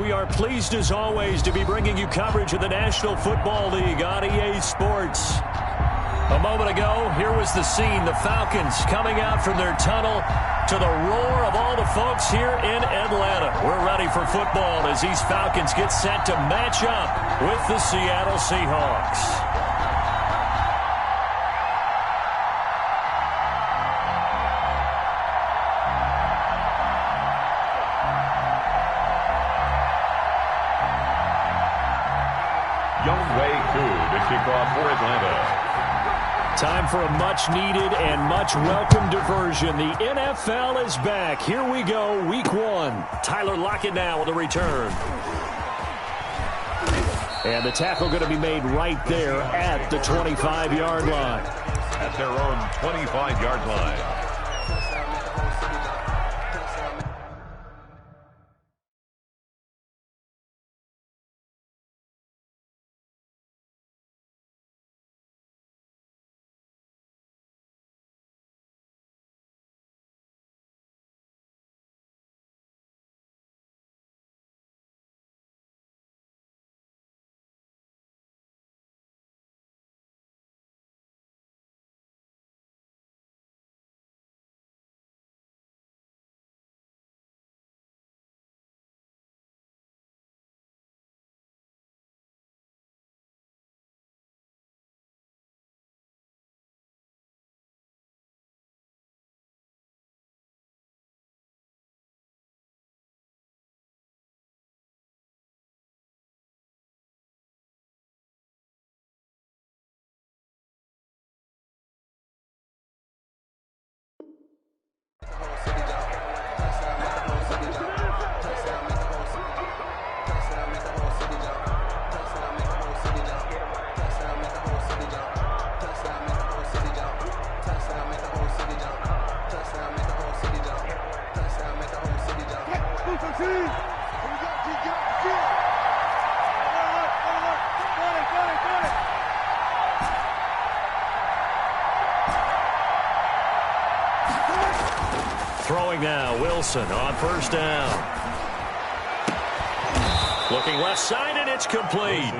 we are pleased as always to be bringing you coverage of the National Football League on EA Sports. A moment ago, here was the scene. The Falcons coming out from their tunnel to the roar of all the folks here in Atlanta. We're ready for football as these Falcons get set to match up with the Seattle Seahawks. To kick off for Atlanta. Time for a much-needed and much-welcome diversion. The NFL is back. Here we go, Week 1. Tyler Lockett now on the return. And the tackle going to be made right there at the 25-yard line. At their own 25-yard line. Throwing now, Wilson on first down. Looking left side, and it's complete.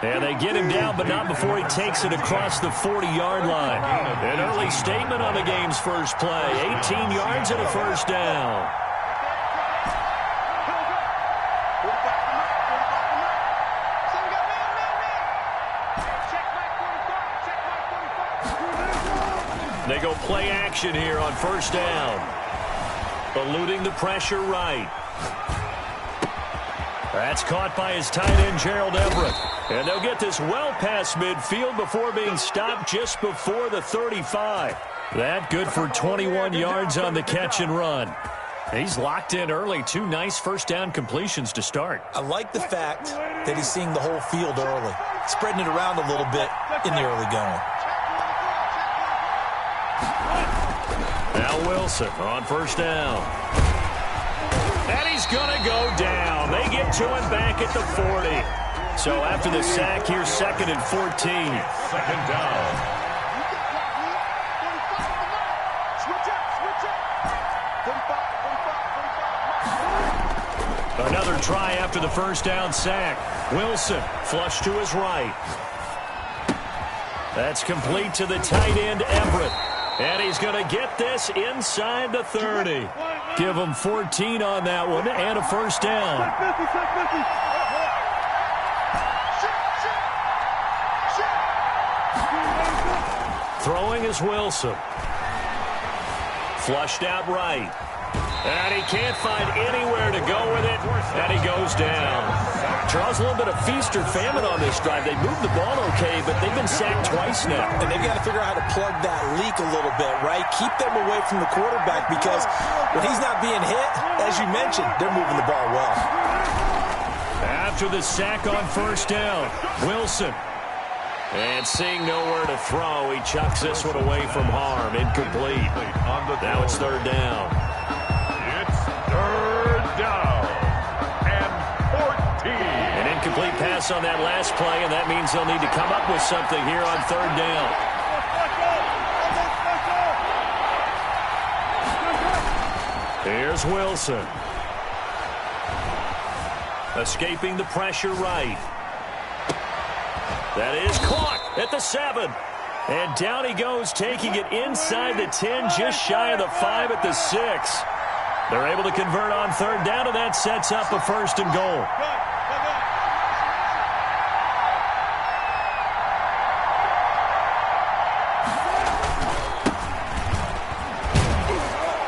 And they get him down, but not before he takes it across the 40-yard line. An early statement on the game's first play. 18 yards and a first down. They go play action here on first down. Eluding the pressure right. That's caught by his tight end, Gerald Everett. And they'll get this well past midfield before being stopped just before the 35. That good for 21 yards on the catch and run. He's locked in early. 2 nice first down completions to start. I like the fact that he's seeing the whole field early, spreading it around a little bit in the early going. Now Wilson on first down. And he's going to go down. They get to him back at the 40. So after the sack, here's 2nd and 14. Second down. Another try after the first down sack. Wilson flush to his right. That's complete to the tight end, Everett. And he's going to get this inside the 30. Give him 14 on that one and a first down. Throwing is Wilson. Flushed out right. And he can't find anywhere to go with it. And he goes down. Charles, a little bit of feast or famine on this drive. They moved the ball okay, but they've been sacked twice now. And they've got to figure out how to plug that leak a little bit, right? Keep them away from the quarterback because when he's not being hit, as you mentioned, they're moving the ball well. After the sack on first down, Wilson. And seeing nowhere to throw, he chucks this one away from harm. Incomplete. Now it's third down. It's third down and 14. An incomplete pass on that last play, and that means they'll need to come up with something here on third down. Here's Wilson. Escaping the pressure right. That is caught at the 7. And down he goes, taking it inside the 10, just shy of the 5 at the 6. They're able to convert on third down, and that sets up a 1st and goal.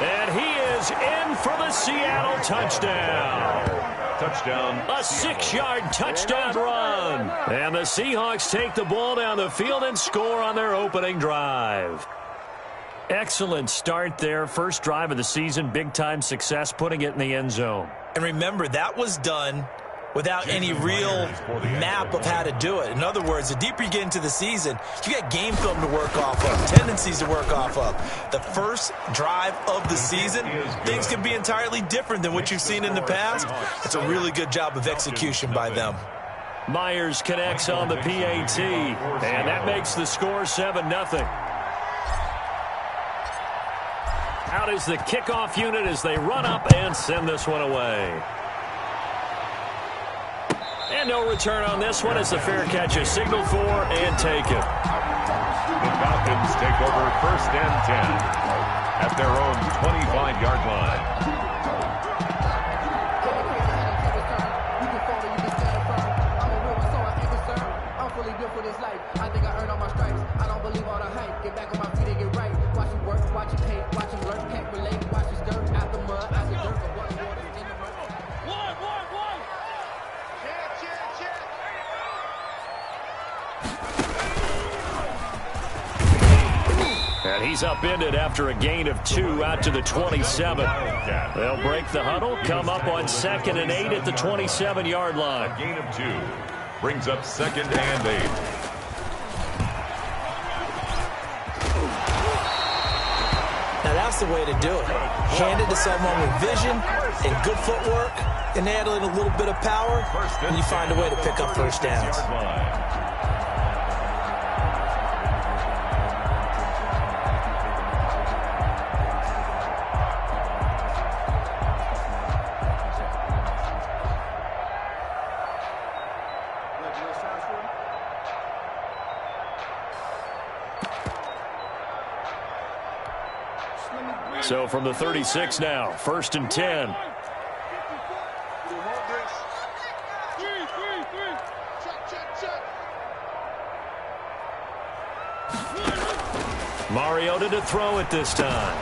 And he is in for the Seattle touchdown. Touchdown. A 6-yard touchdown run. And the Seahawks take the ball down the field and score on their opening drive. Excellent start there. First drive of the season. Big-time success, putting it in the end zone. And remember, that was done without any real map of how to do it. In other words, the deeper you get into the season, you got game film to work off of, tendencies to work off of. The first drive of the season, things can be entirely different than what you've seen in the past. It's a really good job of execution by them. Myers connects on the PAT, and that makes the score 7-0. Out is the kickoff unit as they run up and send this one away. And no return on this one as the fair catch is signaled for and taken. The Falcons take over 1st and 10 at their own 25-yard line. And he's upended after a gain of 2 out to the 27. They'll break the huddle, come up on 2nd and 8 at the 27-yard line. A gain of 2 brings up 2nd and 8. Now that's the way to do it. Hand it to someone with vision and good footwork, and add in a little bit of power, and you find a way to pick up first downs. So from the 36 now, 1st and 10. Mariota to throw it this time.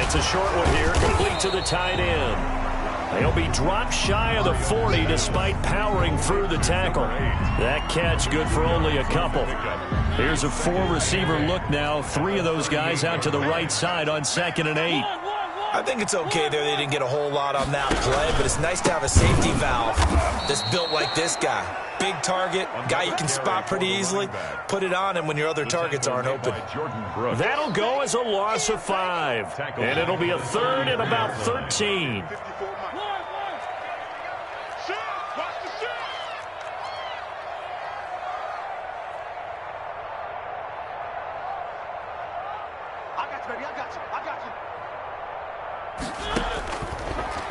It's a short one here, complete to the tight end. He'll be dropped shy of the 40 despite powering through the tackle. That catch good for only a couple. Here's a 4-receiver look now. 3 of those guys out to the right side on 2nd and 8. I think it's okay there. They didn't get a whole lot on that play, but it's nice to have a safety valve that's built like this guy. Big target, guy you can spot pretty easily. Put it on him when your other targets aren't open. That'll go as a loss of 5. And it'll be a 3rd and about 13.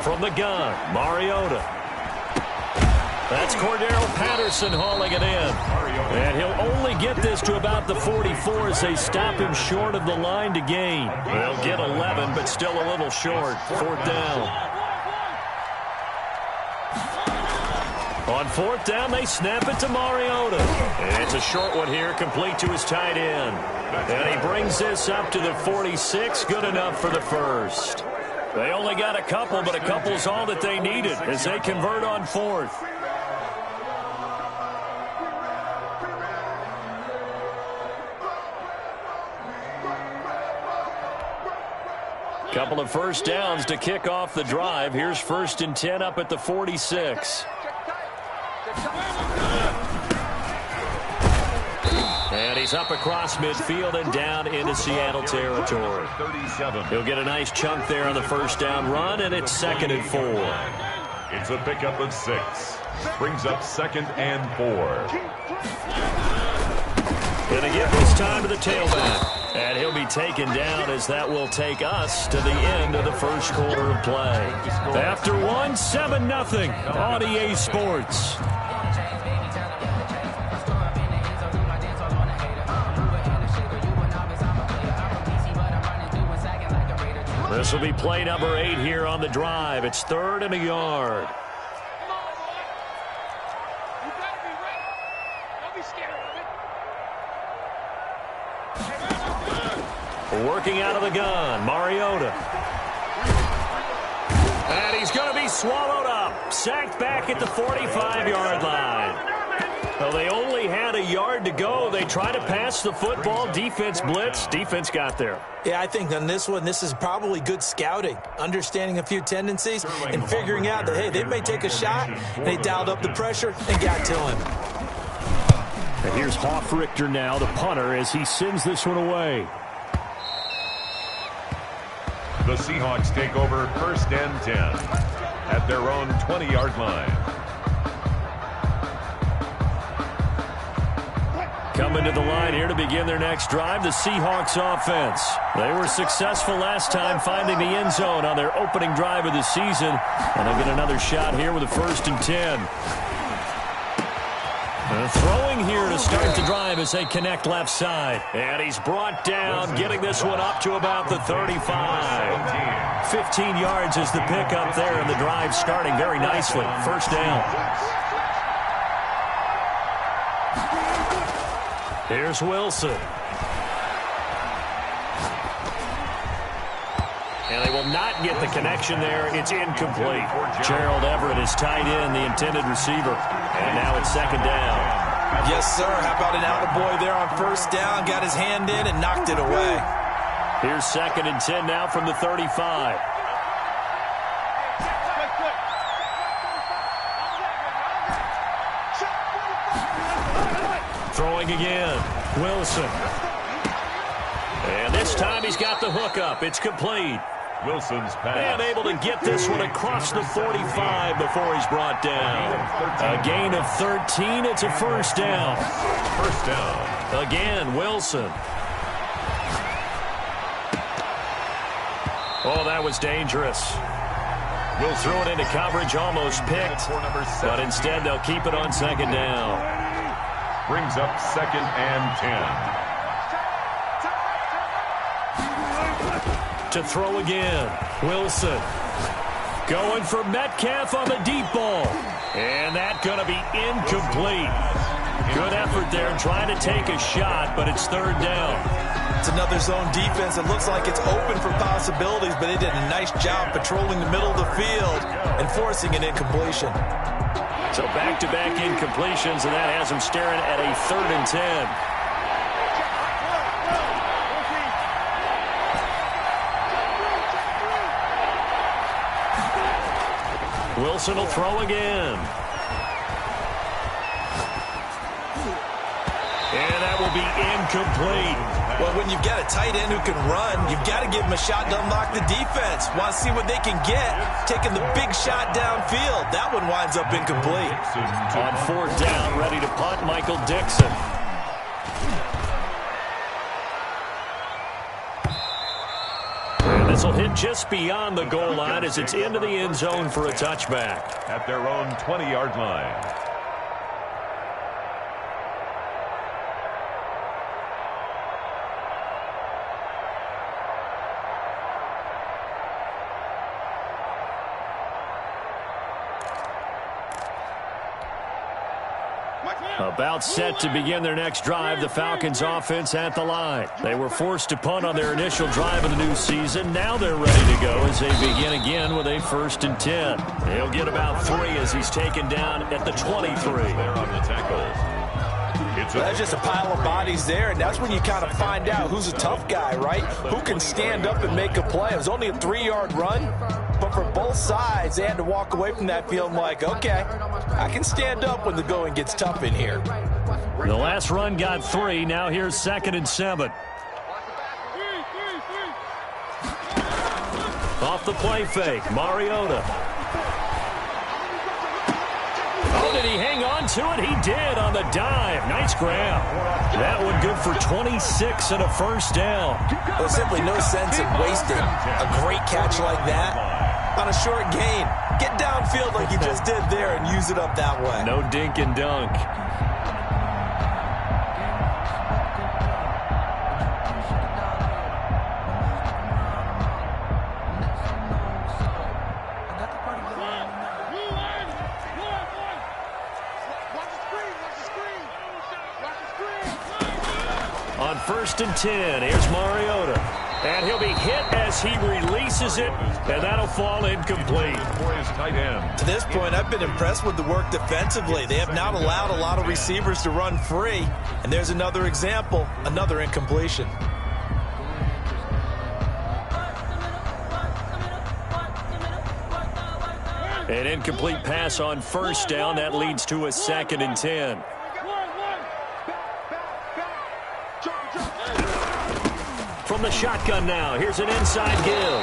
From the gun, Mariota. That's Cordero Patterson hauling it in. And he'll only get this to about the 44 as they stop him short of the line to gain. They'll get 11, but still a little short. 4th down. On 4th down, they snap it to Mariota. And it's a short one here, complete to his tight end. And he brings this up to the 46, good enough for the 1st. They only got a couple, but a couple's all that they needed as they convert on 4th. Couple of first downs to kick off the drive. Here's 1st and 10 up at the 46. And he's up across midfield and down into Seattle territory. He'll get a nice chunk there on the 1st down run, and it's 2nd and 4. It's a pickup of 6. Brings up 2nd and 4. Gonna give this time to the tailback. And he'll be taken down as that will take us to the end of the first quarter of play. After one, 7-0 on EA Sports. This will be play number 8 here on the drive. It's 3rd and a yard. Working out of the gun, Mariota. And he's going to be swallowed up. Sacked back at the 45-yard line. Well, they only had a yard to go. They tried to pass the football. Defense blitz. Defense got there. Yeah, I think on this one, this is probably good scouting, understanding a few tendencies and figuring out that, hey, they may take a shot. They dialed up the pressure and got to him. And here's Hoffrichter now, the punter, as he sends this one away. The Seahawks take over 1st and 10 at their own 20-yard line. Coming to the line here to begin their next drive, the Seahawks offense. They were successful last time finding the end zone on their opening drive of the season. And they'll get another shot here with a 1st and 10. Throwing here to start the drive as they connect left side. And he's brought down, getting this one up to about the 35. 15 yards is the pickup there, and the drive starting very nicely. 1st down. Here's Wilson. And they will not get the connection there. It's incomplete. Gerald Everett is tied in, the intended receiver. And now it's 2nd down. Yes, sir. How about an attaboy there on 1st down? Got his hand in and knocked it away. Here's 2nd and 10 now from the 35. Throwing again. Wilson. And this time he's got the hook up. It's complete. Wilson's pass. And able to get this one across the 45 before he's brought down. A gain of 13. It's a 1st down. 1st down. Again, Wilson. Oh, that was dangerous. Will throw it into coverage, almost picked. But instead, they'll keep it on 2nd down. Brings up 2nd and 10. To throw again. Wilson. Going for Metcalf on the deep ball. And that's going to be incomplete. Good effort there trying to take a shot, but it's 3rd down. It's another zone defense. It looks like it's open for possibilities, but they did a nice job patrolling the middle of the field and forcing an incompletion. So back-to-back incompletions, and that has him staring at a 3rd and 10. Wilson will throw again. And that will be incomplete. Well, when you've got a tight end who can run, you've got to give him a shot to unlock the defense. Want to see what they can get. Taking the big shot downfield. That one winds up incomplete. On 4th down, ready to punt, Michael Dixon. This will hit just beyond the goal line as it's into the end zone for a touchback. At their own 20-yard line. About set to begin their next drive, the Falcons offense at the line. They were forced to punt on their initial drive of the new season. Now they're ready to go as they begin again with a 1st and 10. He'll get about 3 as he's taken down at the 23. There on the tackle. That's just a pile of bodies there, and that's when you kind of find out who's a tough guy, right? Who can stand up and make a play. It was only a 3-yard run, but for both sides, they had to walk away from that feeling like, okay, I can stand up when the going gets tough in here. The last run got 3. Now here's 2nd and 7. Off the play fake, Mariota. Oh, Did he hang on to it? He did on the dive. Nice grab. That one good for 26 and a first down. There's simply no sense in wasting a great catch like that on a short gain. Get downfield like you just did there and use it up that way. No dink and dunk. On 1st and 10, here's Mariota. And he'll be hit as he releases it, and that'll fall incomplete. For his tight end. To this point, I've been impressed with the work defensively. They have not allowed a lot of receivers to run free. And there's another example, another incompletion. An incomplete pass on 1st down. That leads to a 2nd and 10. From the shotgun now, here's an inside give.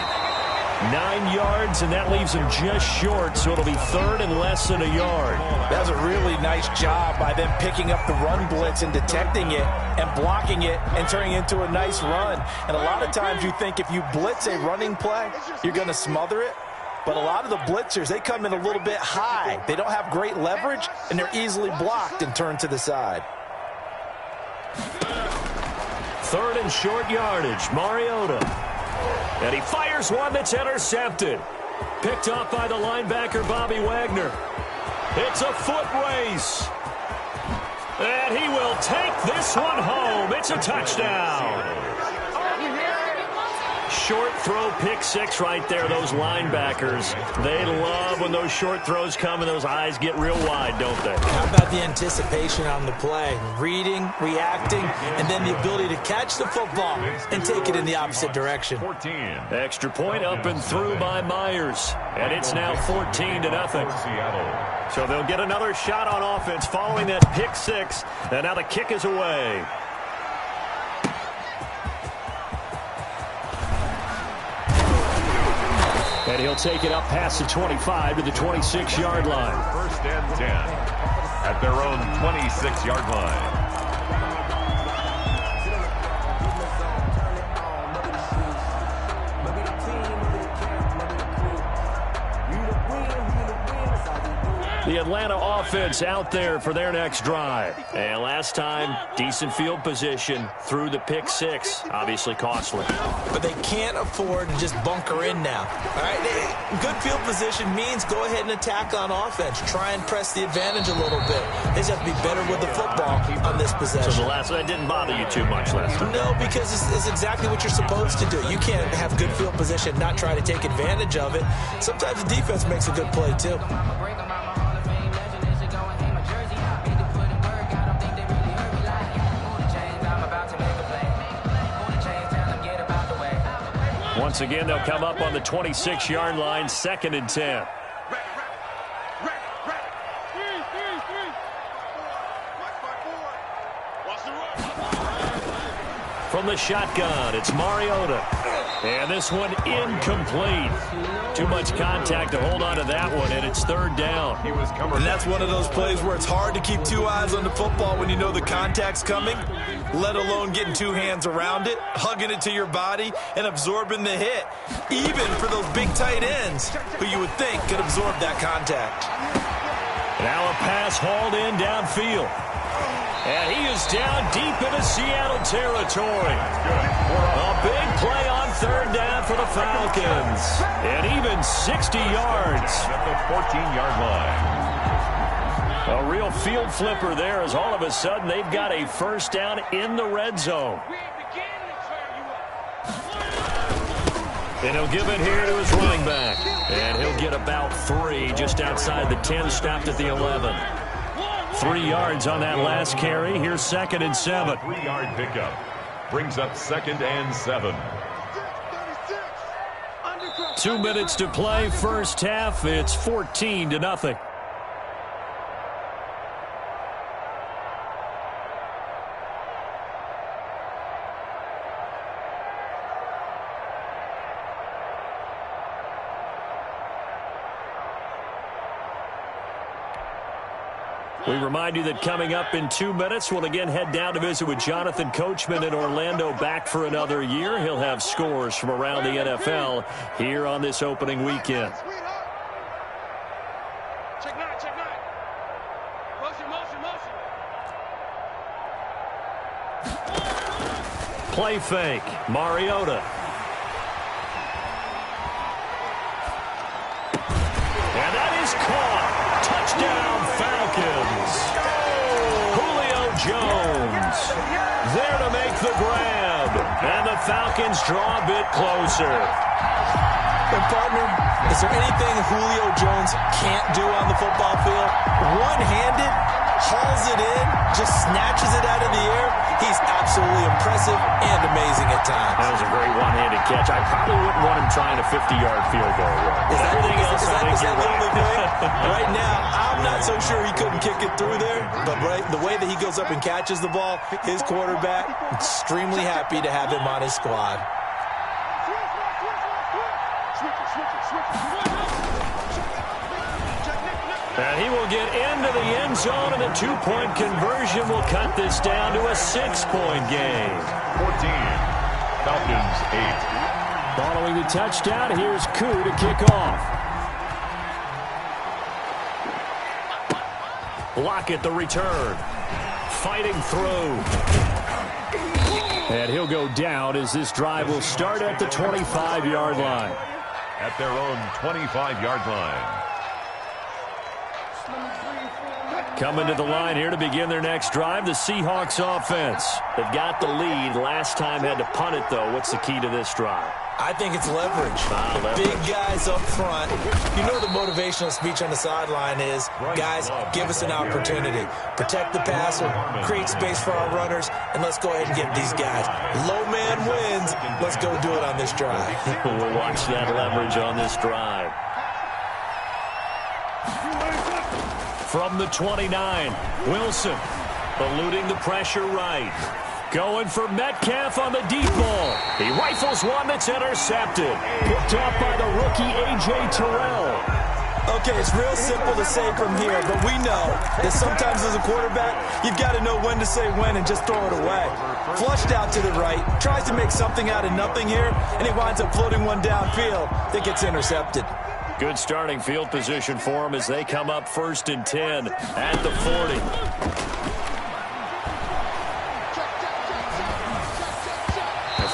9 yards, and that leaves him just short, so it'll be 3rd and less than a yard. That was a really nice job by them picking up the run blitz and detecting it and blocking it and turning it into a nice run. And a lot of times you think if you blitz a running play, you're going to smother it. But a lot of the blitzers, they come in a little bit high. They don't have great leverage, and they're easily blocked and turned to the side. 3rd and short yardage, Mariota. And he fires one that's intercepted. Picked up by the linebacker, Bobby Wagner. It's a foot race. And he will take this one home. It's a touchdown. Short throw, pick six right there. Those linebackers, they love when those short throws come and those eyes get real wide, don't they? How about the anticipation on the play? Reading, reacting, and then the ability to catch the football and take it in the opposite direction. 14. Extra point up and through by Myers. And it's now 14-0. So they'll get another shot on offense following that pick six. And now the kick is away. And he'll take it up past the 25 to the 26-yard line. 1st and 10 at their own 26-yard line. The Atlanta offense out there for their next drive. And last time, decent field position through the pick six. Obviously costly. But they can't afford to just bunker in now. All right, good field position means go ahead and attack on offense. Try and press the advantage a little bit. They just have to be better with the football on this possession. So the last one didn't bother you too much last time. No, because it's exactly what you're supposed to do. You can't have good field position, not try to take advantage of it. Sometimes the defense makes a good play too. Once again, they'll come up on the 26-yard line, 2nd and 10. From the shotgun, it's Mariota. And this one incomplete. Too much contact to hold on to that one, and it's 3rd down. And that's one of those plays where it's hard to keep two eyes on the football when you know the contact's coming, let alone getting two hands around it, hugging it to your body, and absorbing the hit, even for those big tight ends who you would think could absorb that contact. Now a pass hauled in downfield. And he is down deep into Seattle territory. A big play on 3rd down for the Falcons. And even 60 yards. At the 14-yard line. A real field flipper there as all of a sudden they've got a 1st down in the red zone. And he'll give it here to his running back. And he'll get about 3 just outside the 10, stopped at the 11. 3 yards on that last carry. Here's 2nd and 7. 3-yard pickup brings up 2nd and 7. 2 minutes to play, first half. It's 14-0. We remind you that coming up in 2 minutes, we'll again head down to visit with Jonathan Coachman in Orlando, back for another year. He'll have scores from around the NFL here on this opening weekend. Check nine, check nine. Motion, motion, motion. Play fake. Mariota. And that is caught. Touchdown, Falcons. Julio Jones there to make the grab. And the Falcons draw a bit closer. And partner, is there anything Julio Jones can't do on the football field? One-handed, hauls it in, just snatches it out of the air. He's absolutely impressive and amazing at times. That was a great one-handed catch. I probably wouldn't want him trying a 50-yard field goal. Is that everything else, I think the you're only right. thing? Right now, I'm not so sure he couldn't kick it through there, but the way that he goes up and catches the ball, his quarterback, extremely happy to have him on his squad. And he will get into the end zone, and the two-point conversion will cut this down to a 6-point game. 14. Falcons 8. Following the touchdown, here's Koo to kick off. Lockett the return. Fighting through. And he'll go down as this drive will start at the 25-yard line. At their own 25-yard line. Coming to the line here to begin their next drive, the Seahawks offense. They've got the lead. Last time had to punt it, though. What's the key to this drive? I think it's leverage. Leverage. Big guys up front. You know the motivational speech on the sideline is, guys, give us an opportunity. Protect the passer, create space for our runners, and let's go ahead and get these guys. Low man wins. Let's go do it on this drive. We'll watch that leverage on this drive. From the 29, Wilson eluding the pressure right. Going for Metcalf on the deep ball. He rifles one that's intercepted. Picked off by the rookie A.J. Terrell. Okay, it's real simple to say from here, but we know that sometimes as a quarterback, you've got to know when to say when and just throw it away. Flushed out to the right, tries to make something out of nothing here, and he winds up floating one downfield that gets intercepted. Good starting field position for them as they come up 1st and 10 at the 40.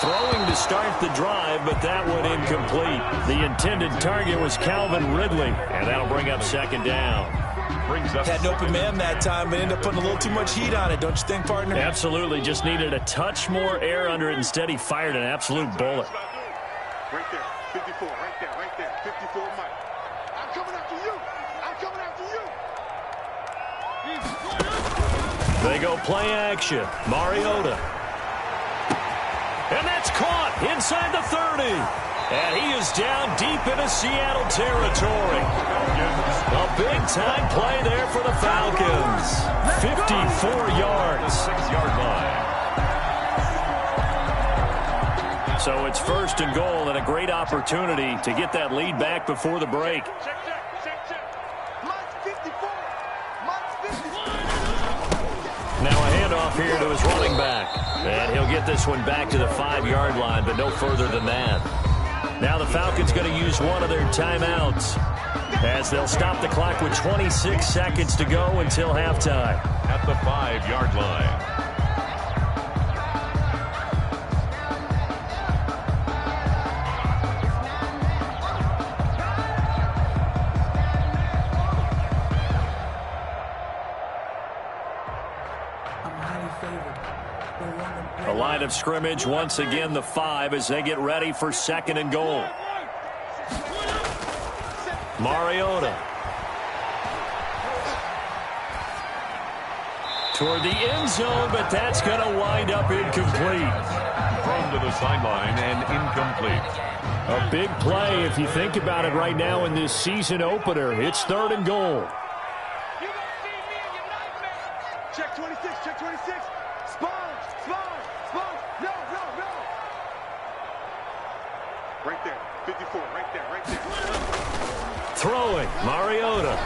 Throwing to start the drive, but that one incomplete. The intended target was Calvin Ridley, and that'll bring up 2nd down. Had an open man that time, but ended up putting a little too much heat on it, don't you think, partner? Absolutely. Just needed a touch more air under it. Instead, he fired an absolute bullet. Right there, 54, right there, 54, Mike. I'm coming after you. I'm coming after you. They go play action. Mariota. And that's caught inside the 30. And he is down deep into Seattle territory. A big-time play there for the Falcons. 54 yards. 6-yard line. So it's 1st and goal and a great opportunity to get that lead back before the break. Check. Mike's 54. Mike's 54. Now a handoff here to his running back. And he'll get this one back to the 5-yard line, but no further than that. Now the Falcons going to use one of their timeouts as they'll stop the clock with 26 seconds to go until halftime. At the 5-yard line. A line of scrimmage, once again the 5 as they get ready for 2nd and goal. Mariota. Toward the end zone, but that's going to wind up incomplete. Thrown to the sideline and incomplete. A big play if you think about it right now in this season opener. It's 3rd and goal. You don't see me in your nightmare. Check 26, check 26. Sponge. No. Right there, 54, right there. Throwing, Mariota.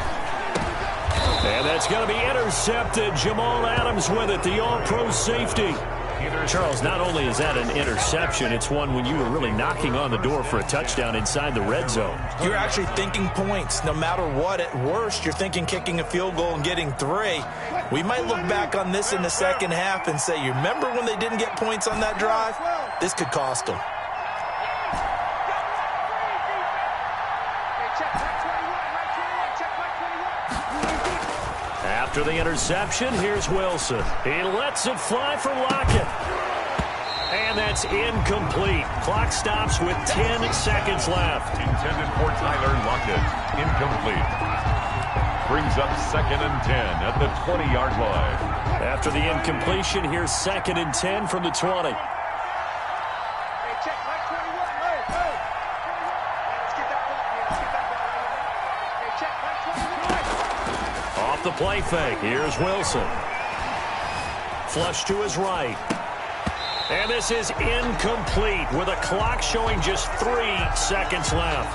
And that's going to be intercepted. Jamal Adams with it, the all-pro safety. Charles, not only is that an interception, it's one when you were really knocking on the door for a touchdown inside the red zone. You're actually thinking points. No matter what, at worst, you're thinking kicking a field goal and getting 3. We might look back on this in the second half and say, you remember when they didn't get points on that drive? This could cost them. After the interception, here's Wilson. He lets it fly for Lockett. And that's incomplete. Clock stops with 10 seconds left. Intended for Tyler Lockett. Incomplete. Brings up 2nd and 10 at the 20-yard line. After the incompletion, here's 2nd and 10 from the 20. The play fake. Here's Wilson. Flush to his right. And this is incomplete with a clock showing just 3 seconds left.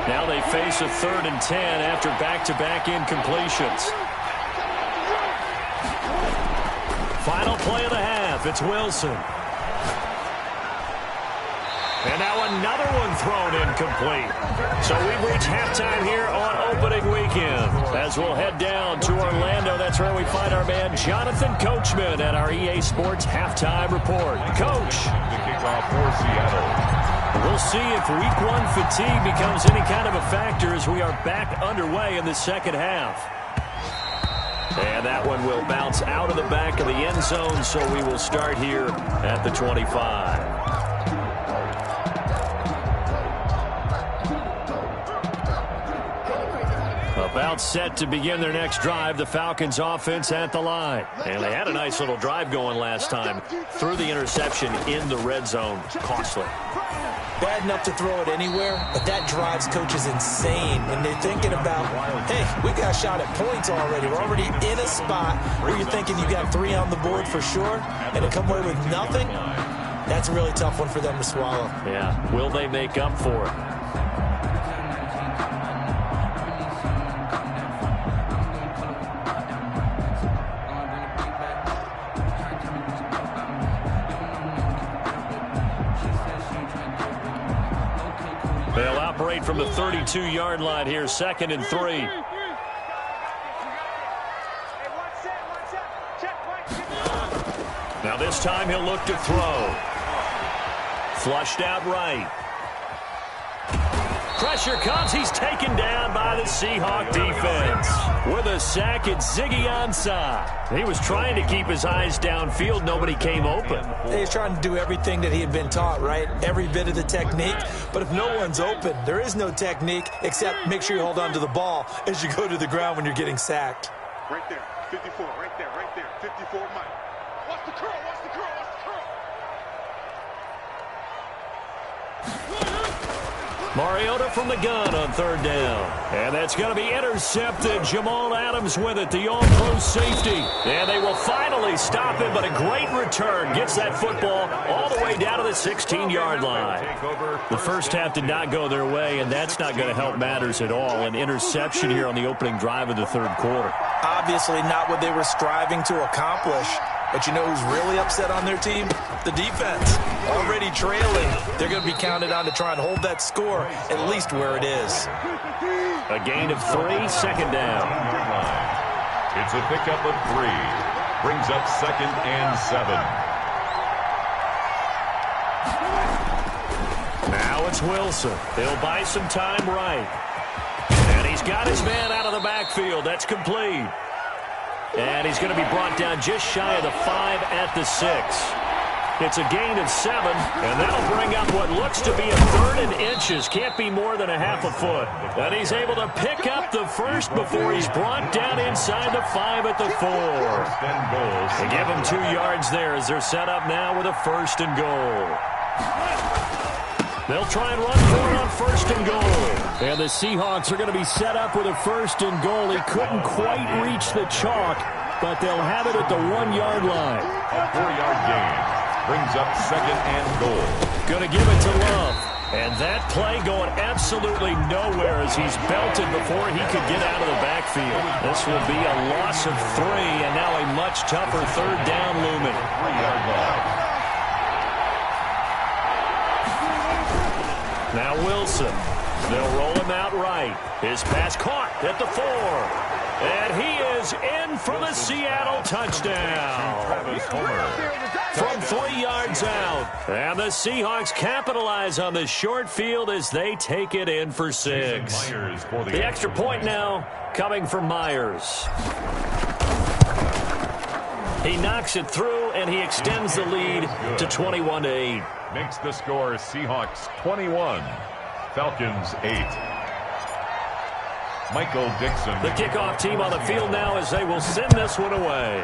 Now they face a 3rd and 10 after back-to-back incompletions. Final play of the half. It's Wilson. And now another one thrown incomplete. So we've reached halftime here on opening weekend. As we'll head down to Orlando, that's where we find our man Jonathan Coachman at our EA Sports Halftime Report. Coach. The kickoff for Seattle. We'll see if week 1 fatigue becomes any kind of a factor as we are back underway in the second half. And that one will bounce out of the back of the end zone, so we will start here at the 25. About set to begin their next drive, the Falcons offense at the line. And they had a nice little drive going last time. Threw the interception in the red zone. Costly. Bad enough to throw it anywhere, but that drives coaches insane when they're thinking about, hey, we got a shot at points already. We're already in a spot where you're thinking you got 3 on the board for sure, and to come away with nothing, that's a really tough one for them to swallow. Yeah, will they make up for it? They'll operate from the 32-yard line here, 2nd and 3. Now this time he'll look to throw. Flushed out right. Pressure comes. He's taken down by the Seahawk defense. With a sack, it's Ziggy Ansah. He was trying to keep his eyes downfield. Nobody came open. He's trying to do everything that he had been taught, right? Every bit of the technique. But if no one's open, there is no technique except make sure you hold on to the ball as you go to the ground when you're getting sacked. Right there, 54, right there, 54, Mike. Watch the curl, watch the curl, watch the curl. Mariota from the gun on 3rd down. And that's going to be intercepted. Jamal Adams with it, the all-pro safety. And they will finally stop him, but a great return. Gets that football all the way down to the 16-yard line. The first half did not go their way, and that's not going to help matters at all. An interception here on the opening drive of the 3rd quarter. Obviously not what they were striving to accomplish. But you know who's really upset on their team? The defense. Already trailing. They're going to be counted on to try and hold that score at least where it is. A gain of 3, 2nd down. It's a pickup of 3. Brings up 2nd and 7. Now it's Wilson. He'll buy some time right. And he's got his man out of the backfield. That's complete. And he's going to be brought down just shy of the 5 at the 6. It's a gain of 7, and that'll bring up what looks to be a 3rd and inches. Can't be more than a half a foot. And he's able to pick up the first before he's brought down inside the 5 at the 4. They give him 2 yards there as they're set up now with a 1st and goal. They'll try and run for it on 1st and goal. And the Seahawks are going to be set up with a 1st and goal. He couldn't quite reach the chalk, but they'll have it at the 1-yard line. A 4-yard gain brings up 2nd and goal. Going to give it to Love. And that play going absolutely nowhere as he's belted before he could get out of the backfield. This will be a loss of 3, and now a much tougher 3rd down looming. 3-yard line. Now Wilson. They'll roll him out right. His pass caught at the 4. And he is in for the Seattle touchdown. Travis Homer. From 3 yards out. And the Seahawks capitalize on the short field as they take it in for 6. The extra point now coming from Myers. He knocks it through, and he extends the lead to 21-8. Makes the score Seahawks 21, Falcons 8. Michael Dixon. The kickoff team on the field now as they will send this one away.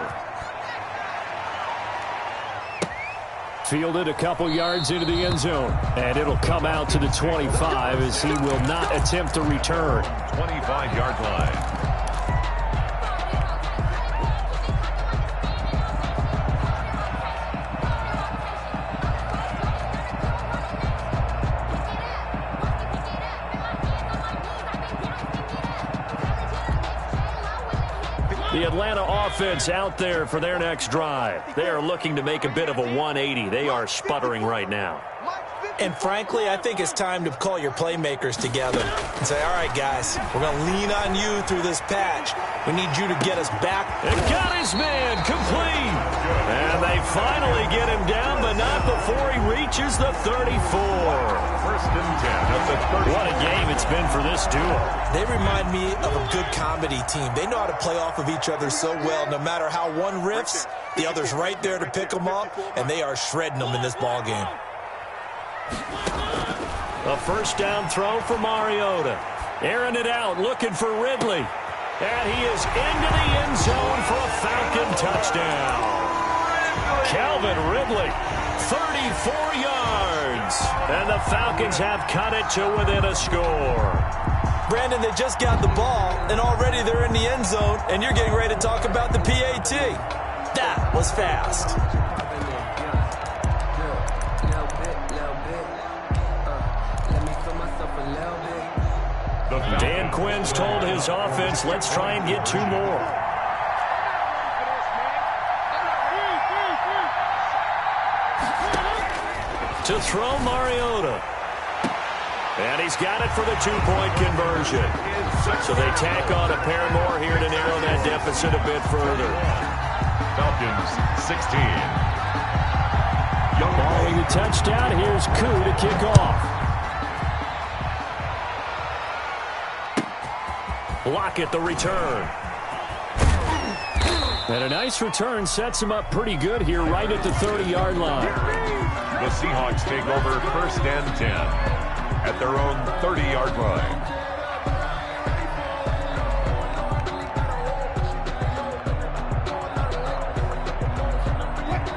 Fielded a couple yards into the end zone. And it'll come out to the 25 as he will not attempt to return. 25-yard line. The Atlanta offense out there for their next drive. They are looking to make a bit of a 180. They are sputtering right now. And frankly, I think it's time to call your playmakers together and say, all right, guys, we're going to lean on you through this patch. We need you to get us back. And got his man complete. And they finally get him down, but not before he reaches the 34. 1st and 10 at the 30. What a game it's been for this duo. They remind me of a good comedy team. They know how to play off of each other so well. No matter how one riffs, the other's right there to pick them up, and they are shredding them in this ball game. A 1st down throw for Mariota. Airing it out, looking for Ridley. And he is into the end zone for a Falcon touchdown. Calvin Ridley, 34 yards. And the Falcons have cut it to within a score. Brandon, they just got the ball, and already they're in the end zone, and you're getting ready to talk about the PAT. That was fast. Dan Quinn's told his offense, let's try and get 2 more. To throw Mariota. And he's got it for the 2-point conversion. So they tack on a pair more here to narrow that deficit a bit further. Falcons 16. Following the touchdown, here's Koo to kick off. Lockett the return. And a nice return sets him up pretty good here right at the 30-yard line. The Seahawks take over 1st and 10 at their own 30-yard line.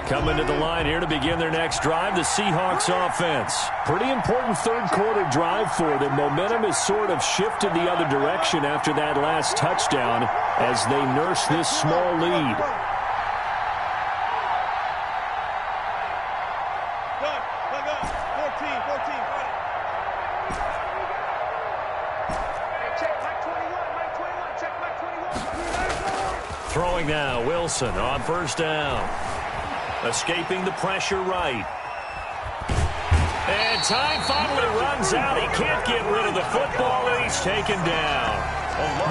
Coming to the line here to begin their next drive, the Seahawks offense. Pretty important 3rd quarter drive for them. Momentum has sort of shifted the other direction after that last touchdown as they nurse this small lead. Throwing now, Wilson on 1st down. Escaping the pressure right. And time finally runs out. He can't get rid of the football, and he's taken down.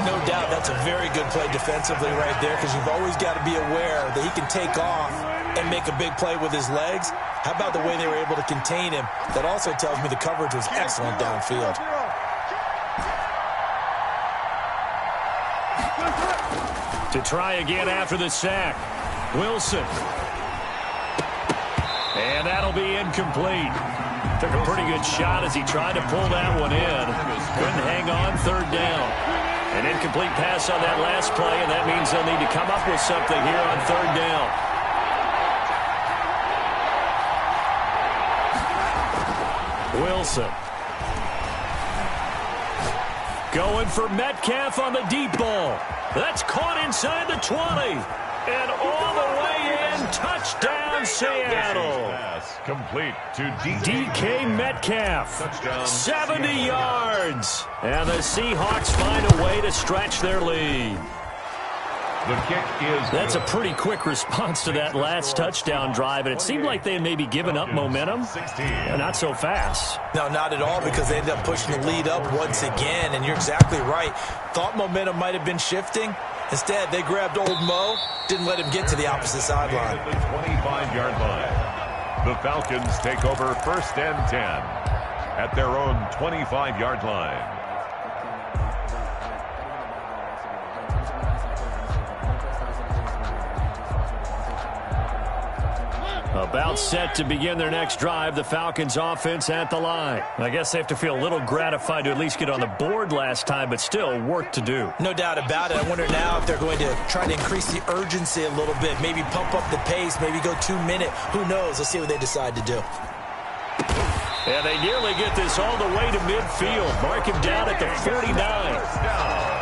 No doubt that's a very good play defensively right there, because you've always got to be aware that he can take off and make a big play with his legs. How about the way they were able to contain him? That also tells me the coverage was excellent downfield. To try again after the sack. Wilson. And that'll be incomplete. Took a pretty good shot as he tried to pull that one in. Couldn't hang on 3rd down. An incomplete pass on that last play, and that means they'll need to come up with something here on 3rd down. Wilson. Going for Metcalf on the deep ball. That's caught inside the 20. And all the way in, touchdown Seattle. Pass complete to DK Metcalf, Touchdown. 70 yards. And the Seahawks find a way to stretch their lead. The kick is That's a good. pretty quick response to that last touchdown drive, and it seemed like they had maybe given up momentum. 16. Not so fast. No, not at all, because they ended up pushing the lead up once again, and you're exactly right. Thought momentum might have been shifting. Instead, they grabbed old Mo, didn't let him get to the opposite sideline. At the 25-yard line. The Falcons take over 1st and 10 at their own 25-yard line. About set to begin their next drive, the Falcons offense at the line. I guess they have to feel a little gratified to at least get on the board last time, but still work to do. No doubt about it. I wonder now if they're going to try to increase the urgency a little bit, maybe pump up the pace, maybe go 2-minute. Who knows? Let's see what they decide to do. And they nearly get this all the way to midfield. Mark him down at the 49.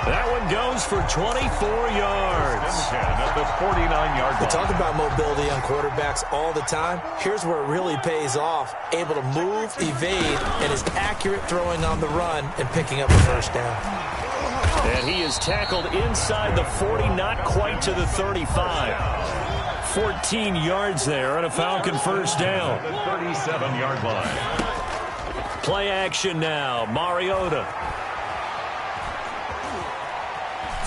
That one goes for 24 yards. At the 49-yard We line. talk about mobility on quarterbacks all the time. Here's where it really pays off. Able to move, evade, and is accurate throwing on the run and picking up a first down. And he is tackled inside the 40, not quite to the 35. 14 yards there on a Falcon first down. The 37-yard line. Play action now. Mariota.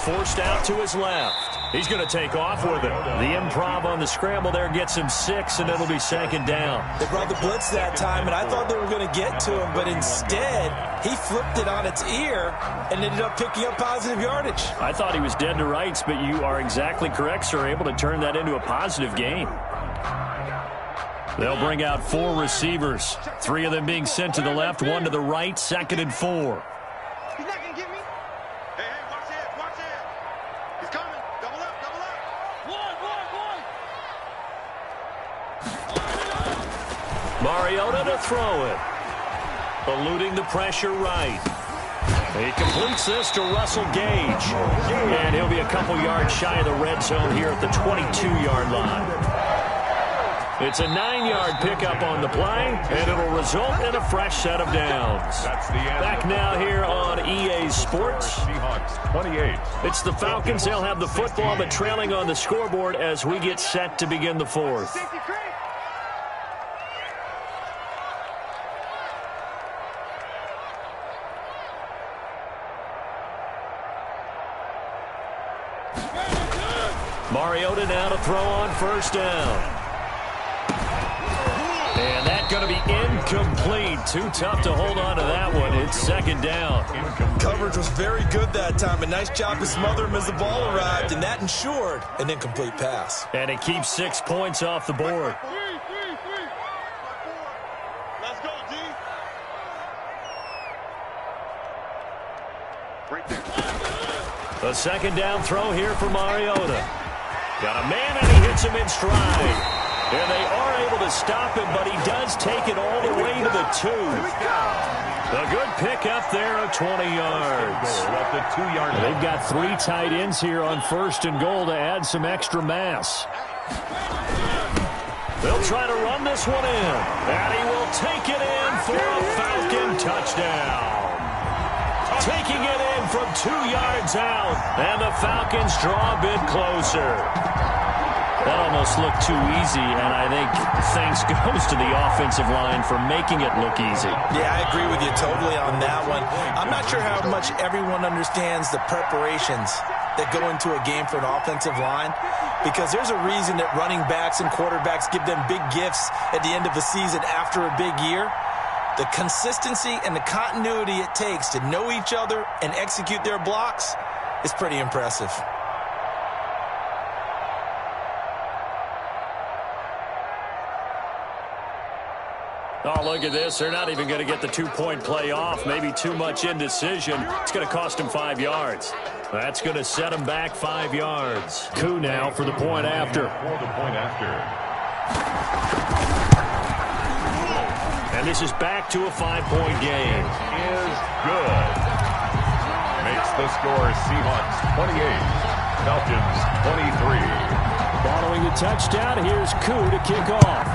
Forced out to his left. He's going to take off with it. The improv on the scramble there gets him 6, and it'll be 2nd down. They brought the blitz that time, and I thought they were going to get to him, but instead, he flipped it on its ear and ended up picking up positive yardage. I thought he was dead to rights, but you are exactly correct, sir. Able to turn that into a positive gain. They'll bring out 4 receivers. 3 of them being sent to the left, 1 to the right, 2nd and 4. He's not gonna get me. Hey, watch it, watch it. He's coming. Double up, double up. One. Mariota to throw it. Eluding the pressure right. He completes this to Russell Gage. And he'll be a couple yards shy of the red zone here at the 22-yard line. It's a 9-yard pickup on the play, and it'll result in a fresh set of downs. That's the end. Back now here on EA Sports. Seahawks 28. It's the Falcons. They'll have the football, but trailing on the scoreboard as we get set to begin the 4th. Safety crank. Mariota now to throw on first down. And that's going to be incomplete. Too tough to hold on to that one. It's 2nd down. Coverage was very good that time. A nice job to smother him as the ball arrived, and that ensured an incomplete pass. And it keeps 6 points off the board. Three. Let's go, D. Right there. A 2nd down throw here for Mariota. Got a man, and he hits him in stride. And they are able to stop him, but he does take it all the way to the 2. A good pickup there of 20 yards. At the 2-yard line. They've got 3 tight ends here on 1st and goal to add some extra mass. They'll try to run this one in. And he will take it in for a Falcon touchdown. Taking it in from 2 yards out. And the Falcons draw a bit closer. That almost looked too easy, and I think thanks goes to the offensive line for making it look easy. Yeah, I agree with you totally on that one. I'm not sure how much everyone understands the preparations that go into a game for an offensive line, because there's a reason that running backs and quarterbacks give them big gifts at the end of the season after a big year. The consistency and the continuity it takes to know each other and execute their blocks is pretty impressive. Oh, look at this. They're not even going to get the 2-point play off. Maybe too much indecision. It's going to cost them 5 yards. That's going to set them back 5 yards. Coup now for the point after. For the point after. And this is back to a 5-point game. Is good. Makes the score Seahawks 28, Falcons 23. Following the touchdown, here's Koo to kick off.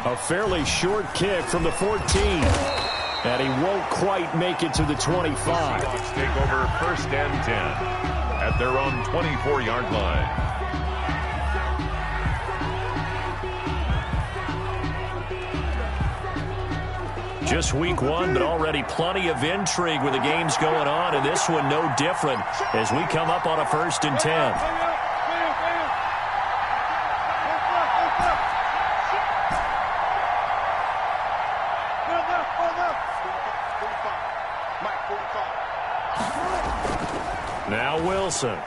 A fairly short kick from the 14. And he won't quite make it to the 25. Seahawks take over 1st and 10 at their own 24-yard line. Just week 1, but already plenty of intrigue with the games going on, and this one no different as we come up on a 1st and 10. Now Wilson.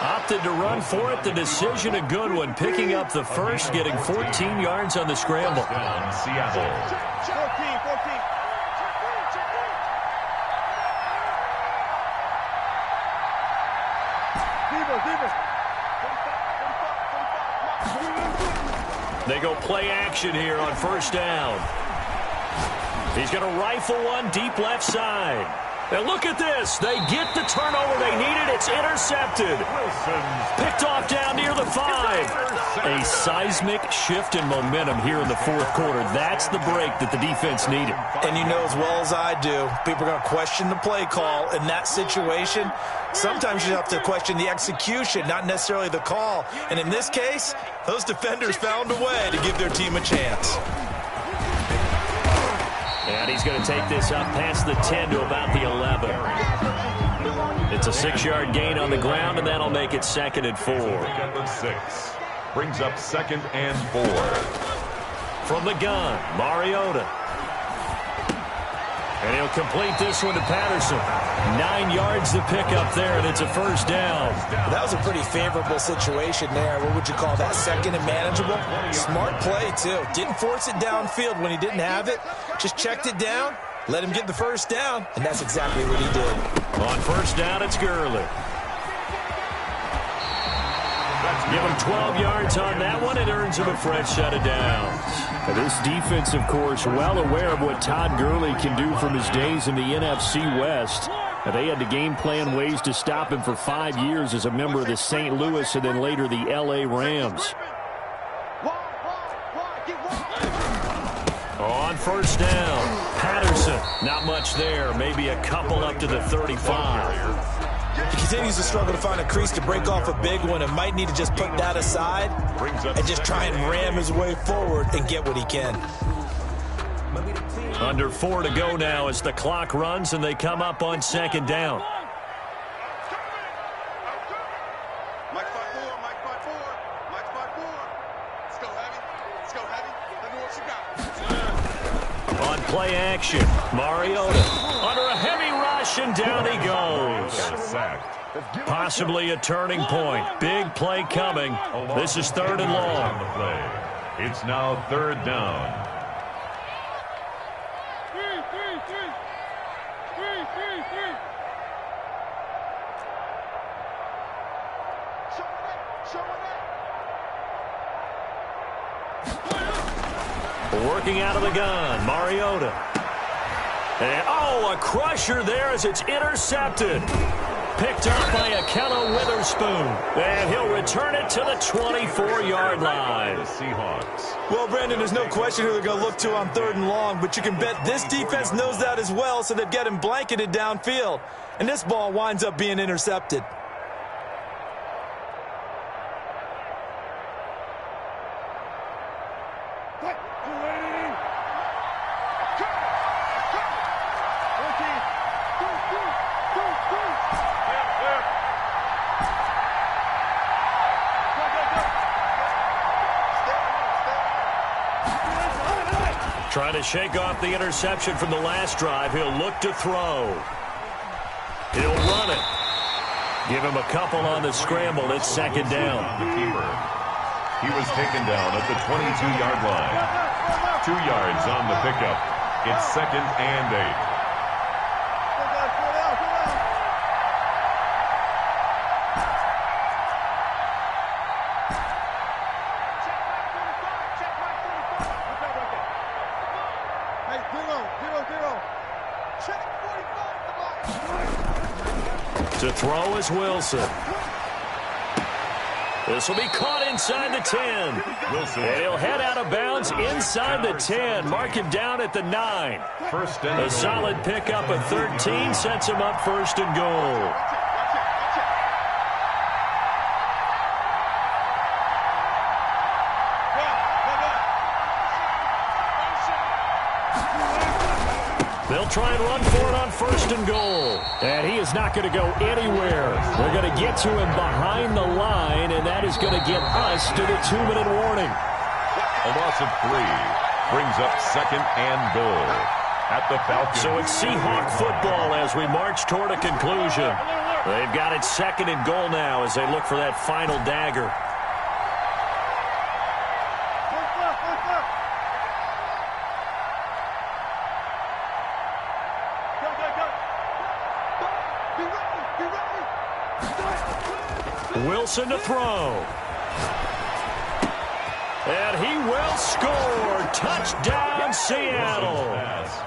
Opted to run for it. The decision a good one. Picking up the first, getting 14 yards on the scramble. Down Seattle. 14. They go play action here on 1st down. He's going to rifle one deep left side. And look at this. They get the turnover they needed. It's intercepted. Picked off down near the 5. A seismic shift in momentum here in the 4th quarter. That's the break that the defense needed. And you know as well as I do, people are going to question the play call in that situation. Sometimes you have to question the execution, not necessarily the call. And in this case, those defenders found a way to give their team a chance. And he's going to take this up past the 10 to about the 11. It's a 6-yard gain on the ground, and that'll make it 2nd and 4. 6 brings up 2nd and 4. From the gun, Mariota. And he'll complete this one to Patterson. 9 yards to pick up there, and it's a 1st down. That was a pretty favorable situation there. What would you call that? 2nd and manageable? Smart play, too. Didn't force it downfield when he didn't have it. Just checked it down, let him get the 1st down, and that's exactly what he did. On 1st down, it's Gurley. Give him 12 yards on that one. It earns him a fresh set of downs. This defense, of course, well aware of what Todd Gurley can do from his days in the NFC West. They had to game plan ways to stop him for 5 years as a member of the St. Louis and then later the L.A. Rams. On 1st down, Patterson. Not much there. Maybe a couple up to the 35. He continues to struggle to find a crease to break off a big one and might need to just put that aside and just try and ram his way forward and get what he can. Under 4 to go now as the clock runs and they come up on 2nd down. Mike 5-4. Let's go heavy. Let me what you got. On play action, Mariota under a heavy rush, and down he goes. Possibly a turning point. Big play coming. This is 3rd and long. It's now 3rd down. Working out of the gun, Mariota. And, a crusher there as it's intercepted. Picked up by Akello Witherspoon. And he'll return it to the 24-yard line. The Seahawks. Well, Brandon, there's no question who they're going to look to on 3rd and long, but you can bet this defense knows that as well, so they've got him blanketed downfield. And this ball winds up being intercepted. Trying to shake off the interception from the last drive. He'll look to throw. He'll run it. Give him a couple on the scramble. It's 2nd down. The keeper. He was taken down at the 22-yard line. 2 yards on the pickup. It's 2nd and 8. To throw is Wilson. This will be caught inside the 10. Wilson. And he'll head out of bounds inside the 10. Mark him down at the 9. First and A solid pickup of 13 sets him up first and goal. They'll try and run for it on first and goal. And he is not going to go anywhere. They're going to get to him behind the line, and that is going to get us to the 2-minute warning. A loss of 3 brings up second and goal at the Falcons. So it's Seahawk football as we march toward a conclusion. They've got it second and goal now as they look for that final dagger. Wilson to throw. And he will score. Touchdown, Seattle.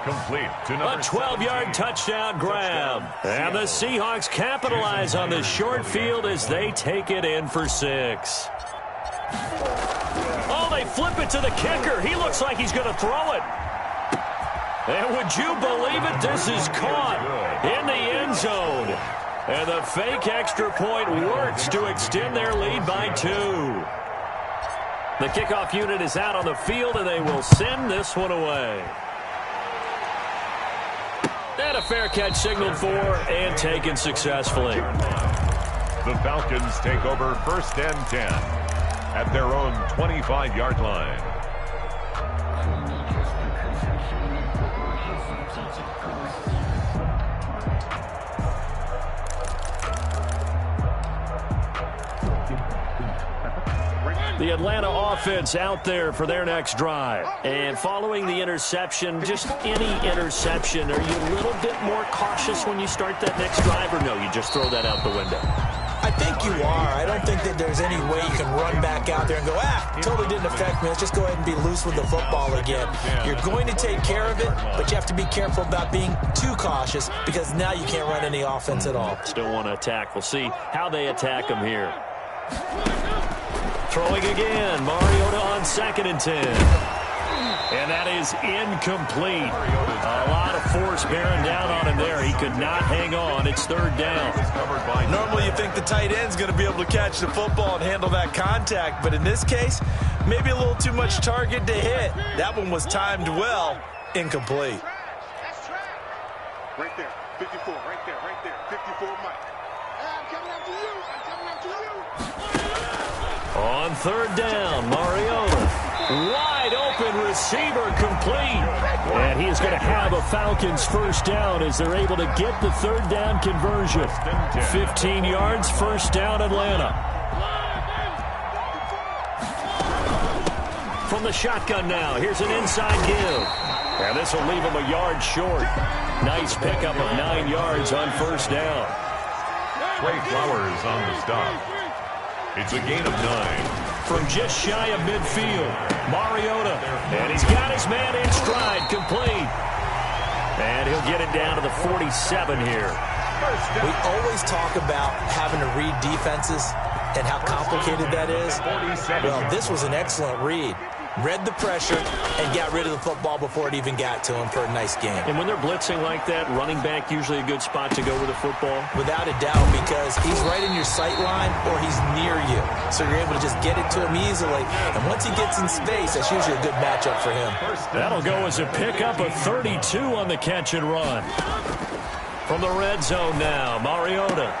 Complete to number A 12-yard touchdown grab. And the Seahawks capitalize on the short field as they take it in for 6. Oh, they flip it to the kicker. He looks like he's going to throw it. And would you believe it? This is caught in the end zone. And the fake extra point works to extend their lead by 2. The kickoff unit is out on the field, and they will send this one away. And a fair catch signaled for and taken successfully. The Falcons take over first and 10 at their own 25-yard line. The Atlanta offense out there for their next drive. And following the interception, just any interception, are you a little bit more cautious when you start that next drive, or no, you just throw that out the window? I think you are. I don't think that there's any way you can run back out there and go, totally didn't affect me. Let's just go ahead and be loose with the football again. You're going to take care of it, but you have to be careful about being too cautious because now you can't run any offense at all. Still want to attack. We'll see how they attack him here. Throwing again. Mariota on second and 10. And that is incomplete. A lot of force bearing down on him there. He could not hang on. It's third down. Normally you think the tight end's going to be able to catch the football and handle that contact, but in this case, maybe a little too much target to hit. That one was timed well. Incomplete. That's track. Right there. 54. Right there. 54, Mike. I'm coming after you. On third down, Mariota. Wide open receiver complete. And he is going to have a Falcons first down as they're able to get the third down conversion. 15 yards, first down, Atlanta. From the shotgun now, here's an inside give. And this will leave him a yard short. Nice pickup of 9 yards on first down. Trey Flowers on the stop. It's a gain of 9. From just shy of midfield, Mariota. And he's got his man in stride, complete. And he'll get it down to the 47 here. We always talk about having to read defenses and how complicated that is. Well, this was an excellent read. Read the pressure and got rid of the football before it even got to him for a nice game. And when they're blitzing like that, running back usually a good spot to go with the football? Without a doubt, because he's right in your sight line or he's near you. So you're able to just get it to him easily. And once he gets in space, that's usually a good matchup for him. That'll go as a pickup of 32 on the catch and run. From the red zone now, Mariota.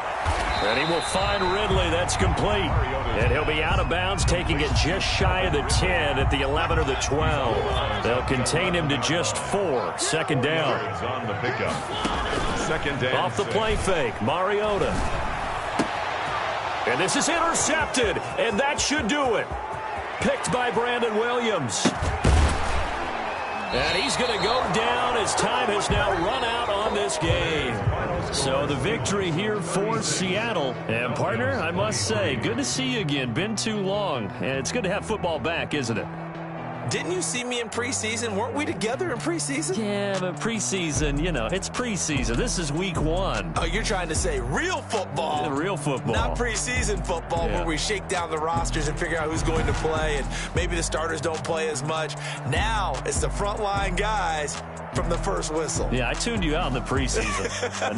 And he will find Ridley. That's complete. And he'll be out of bounds, taking it just shy of the 10 at the 11 or the 12. They'll contain him to just 4. Second down. On the pickup. Second down. Off the play fake, Mariota. And this is intercepted, and that should do it. Picked by Brandon Williams. And he's going to go down as time has now run out on this game. So the victory here for Seattle. And, partner, I must say, good to see you again. Been too long. And it's good to have football back, isn't it? Didn't you see me in preseason? Weren't we together in preseason? Yeah, but preseason, you know, it's preseason. This is week 1. Oh, you're trying to say real football. Yeah, real football. Not preseason football where we shake down the rosters and figure out who's going to play, and maybe the starters don't play as much. Now it's the frontline guys from the first whistle. Yeah, I tuned you out in the preseason.